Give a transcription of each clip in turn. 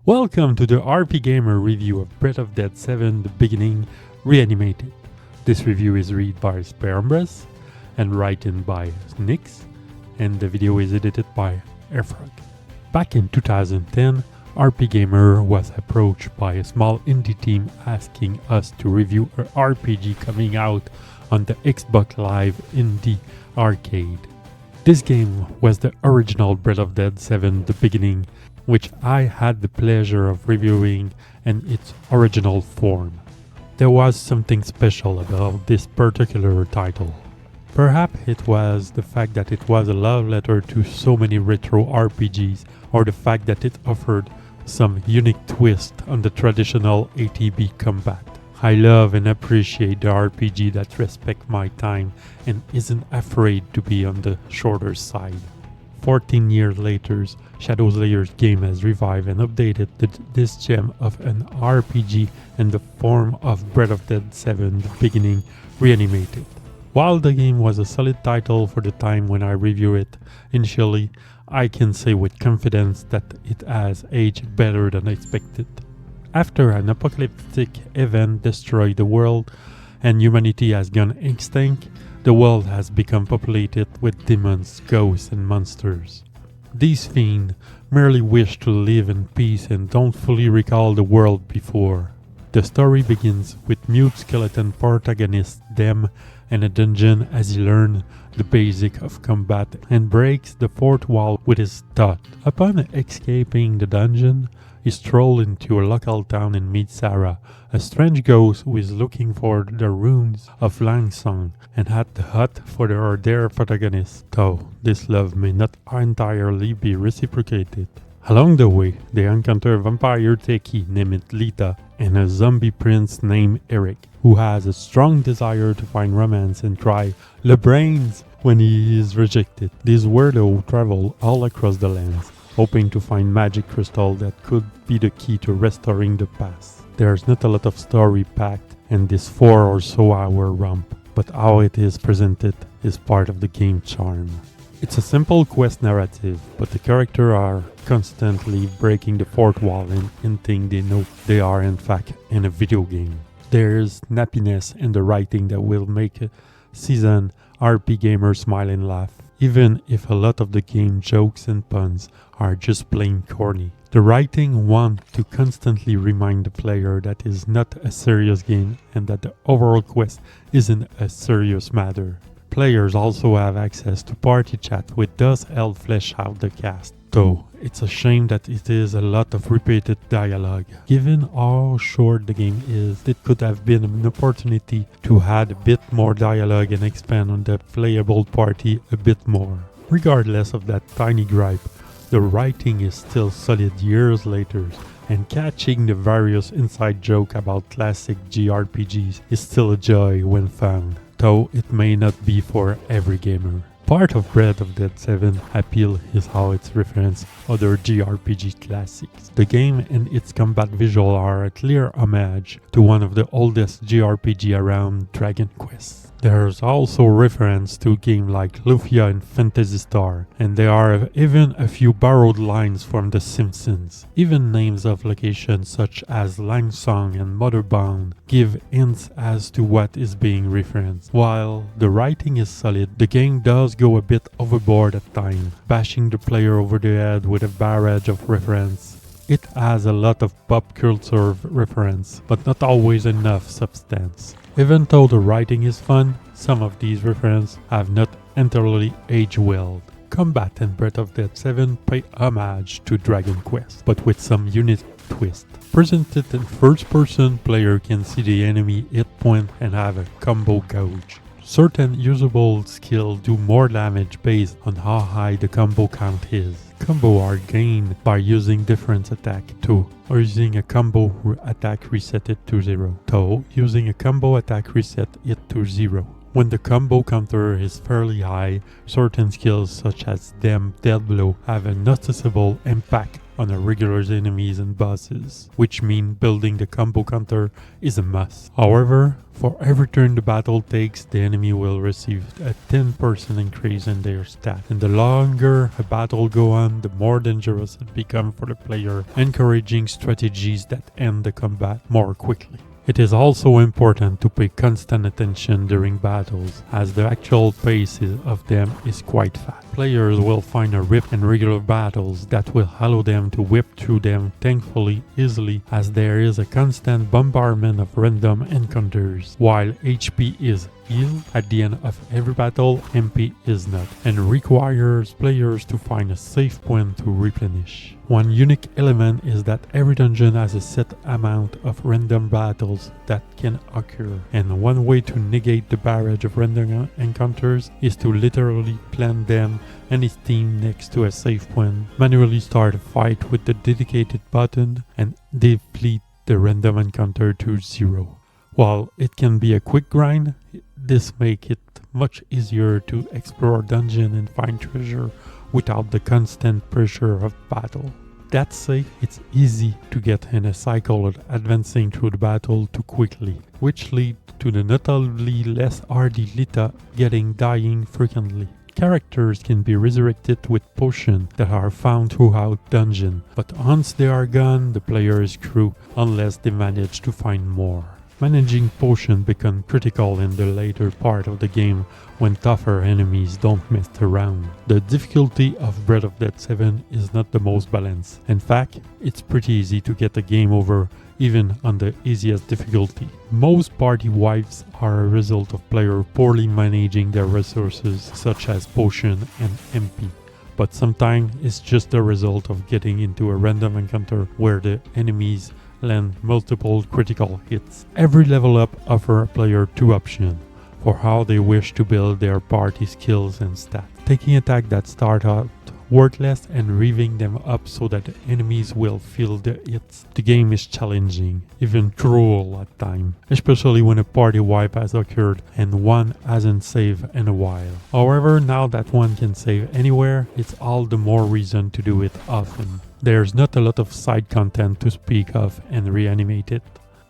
Welcome to the RPGamer review of Breath of Dead 7 The Beginning Reanimated. This review is read by Spermbras and written by Nix, and the video is edited by Airfrog. Back in 2010, RPGamer was approached by a small indie team asking us to review an RPG coming out on the Xbox Live Indie Arcade. This game was the original Breath of Dead 7 The Beginning, which I had the pleasure of reviewing in its original form. There was something special about this particular title. Perhaps it was the fact that it was a love letter to so many retro RPGs, or the fact that it offered some unique twist on the traditional ATB combat. I love and appreciate the RPG that respects my time and isn't afraid to be on the shorter side. 14 years later, Shadowslayer's game has revived and updated this gem of an RPG in the form of Breath of Dead 7 The Beginning Reanimated. While the game was a solid title for the time when I reviewed it initially, I can say with confidence that it has aged better than expected. After an apocalyptic event destroyed the world and humanity has gone extinct, the world has become populated with demons, ghosts, and monsters. These fiends merely wish to live in peace and don't fully recall the world before. The story begins with mute skeleton protagonist Dem in a dungeon as he learns the basics of combat and breaks the fourth wall with his thought. Upon escaping the dungeon, he strolls into a local town and meets Sarah, a strange ghost who is looking for the ruins of Langsong and had the hut for their protagonist, though this love may not entirely be reciprocated. Along the way, they encounter a vampire techie named Lita and a zombie prince named Eric, who has a strong desire to find romance and try le brains when he is rejected. These weirdos travel all across the lands, hoping to find magic crystal that could be the key to restoring the past. There's not a lot of story packed in this 4 or so hour romp, but how it is presented is part of the game's charm. It's a simple quest narrative, but the characters are constantly breaking the fourth wall and hinting they know they are in fact in a video game. There's snappiness in the writing that will make a seasoned RPGamer smile and laugh, even if a lot of the game jokes and puns are just plain corny. The writing wants to constantly remind the player that it's not a serious game and that the overall quest isn't a serious matter. Players also have access to party chat, which does help flesh out the cast, though it's a shame that it is a lot of repeated dialogue. Given how short the game is, it could have been an opportunity to add a bit more dialogue and expand on the playable party a bit more. Regardless of that tiny gripe, the writing is still solid years later, and catching the various inside joke about classic JRPGs is still a joy when found, though it may not be for every gamer. Part of Breath of Dead 7 appeal is how it references other JRPG classics. The game and its combat visual are a clear homage to one of the oldest JRPG around, Dragon Quest. There's also reference to games like Lufia and Phantasy Star, and there are even a few borrowed lines from The Simpsons. Even names of locations such as Langsong and Motherbound give hints as to what is being referenced. While the writing is solid, the game does go a bit overboard at times, bashing the player over the head with a barrage of reference. It has a lot of pop culture reference, but not always enough substance. Even though the writing is fun, some of these references have not entirely aged well. Combat in Breath of Dead 7 pay homage to Dragon Quest, but with some unique twist. Presented in first person, player can see the enemy hit point and have a combo gauge. Certain usable skills do more damage based on how high the combo count is. Combo are gained by using different attack too, or using a combo attack reset it to 0, though using a combo attack reset it to 0. When the combo counter is fairly high, certain skills such as Death Blow have a noticeable impact on a regular enemies and bosses, which mean building the combo counter is a must. However, for every turn the battle takes, the enemy will receive a 10% increase in their stat, and the longer a battle go on, the more dangerous it becomes for the player, encouraging strategies that end the combat more quickly. It is also important to pay constant attention during battles, as the actual pace of them is quite fast. Players will find a rip in regular battles that will allow them to whip through them thankfully easily, as there is a constant bombardment of random encounters. While HP is healed at the end of every battle, MP is not, and requires players to find a safe point to replenish. One unique element is that every dungeon has a set amount of random battles that can occur, and one way to negate the barrage of random encounters is to literally plant them and his team next to a safe point, manually start a fight with the dedicated button, and deplete the random encounter to 0. While it can be a quick grind, this makes it much easier to explore dungeon and find treasure without the constant pressure of battle. That said, it's easy to get in a cycle of advancing through the battle too quickly, which leads to the notably less hardy Lita dying frequently. Characters can be resurrected with potions that are found throughout dungeon, but once they are gone, the player is screwed unless they manage to find more. Managing potions becomes critical in the later part of the game when tougher enemies don't mess around. The difficulty of Breath of Dead 7 is not the most balanced. In fact, it's pretty easy to get the game over even on the easiest difficulty. Most party wipes are a result of players poorly managing their resources such as potion and MP. But sometimes it's just the result of getting into a random encounter where the enemies land multiple critical hits. Every level up offers a player two options for how they wish to build their party skills and stats. Taking attacks that start out worthless and revving them up so that the enemies will feel the hits. The game is challenging, even cruel at times, especially when a party wipe has occurred and one hasn't saved in a while. However, now that one can save anywhere, it's all the more reason to do it often. There's not a lot of side content to speak of in Reanimated.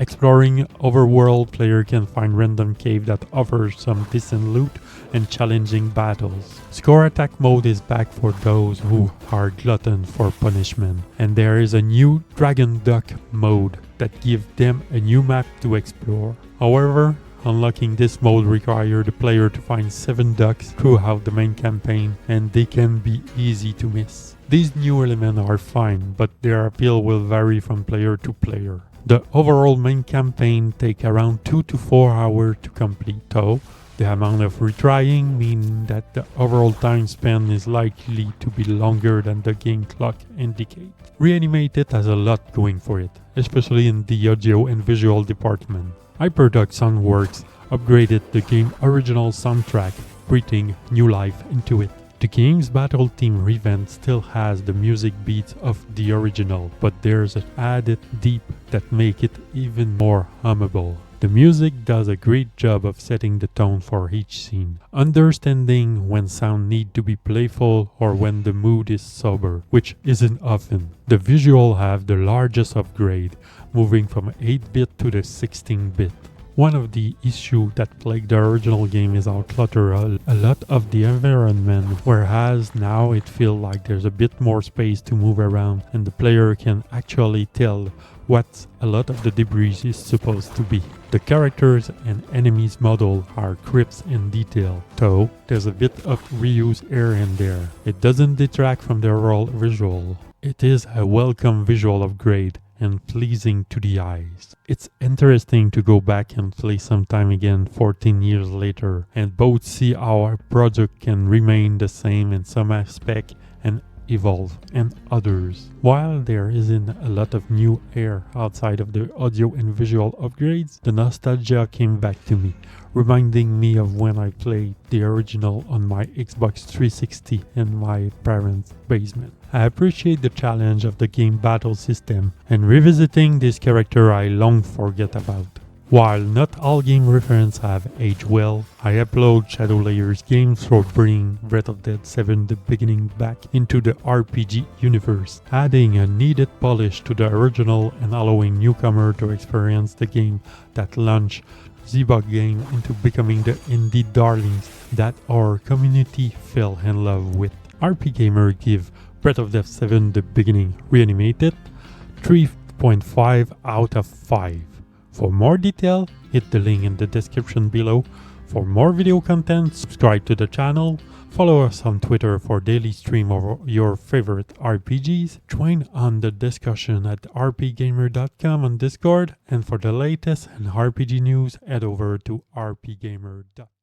Exploring overworld, player can find random cave that offers some decent loot and challenging battles. Score attack mode is back for those who are glutton for punishment, and there is a new Dragon Duck mode that gives them a new map to explore. However, unlocking this mode requires the player to find 7 ducks throughout the main campaign, and they can be easy to miss. These new elements are fine, but their appeal will vary from player to player. The overall main campaign takes around 2 to 4 hours to complete, though the amount of retrying means that the overall time spent is likely to be longer than the game clock indicates. Reanimated has a lot going for it, especially in the audio and visual department. Hyperduck Soundworks upgraded the game's original soundtrack, breathing new life into it. The game's battle theme revamp still has the music beats of the original, but there's an added deep that make it even more hummable. The music does a great job of setting the tone for each scene, understanding when sound need to be playful or when the mood is sober, which isn't often. The visual have the largest upgrade, moving from 8-bit to the 16-bit. One of the issues that plagued the original game is how cluttered a lot of the environment, whereas now it feels like there's a bit more space to move around and the player can actually tell what a lot of the debris is supposed to be. The characters and enemies model are crisp in detail, though there's a bit of reuse here and there. It doesn't detract from the overall visual. It is a welcome visual upgrade and pleasing to the eyes. It's interesting to go back and play sometime again 14 years later and both see how our project can remain the same in some aspect and evolve in others. While there isn't a lot of new air outside of the audio and visual upgrades, the nostalgia came back to me, reminding me of when I played the original on my Xbox 360 in my parents' basement. I appreciate the challenge of the game battle system and revisiting this character I long forget about. While not all game references have aged well, I applaud Shadow Layers Games for bringing Breath of Dead 7 The Beginning back into the RPG universe, adding a needed polish to the original and allowing newcomers to experience the game that launched Zebug game into becoming the indie darlings that our community fell in love with. RPGamer give Breath of Dead 7 The Beginning Reanimated 3.5 out of 5. For more detail, hit the link in the description below. For more video content, subscribe to the channel, follow us on Twitter for daily stream of your favorite RPGs, join on the discussion at rpgamer.com on Discord, and for the latest and RPG news, head over to rpgamer.com.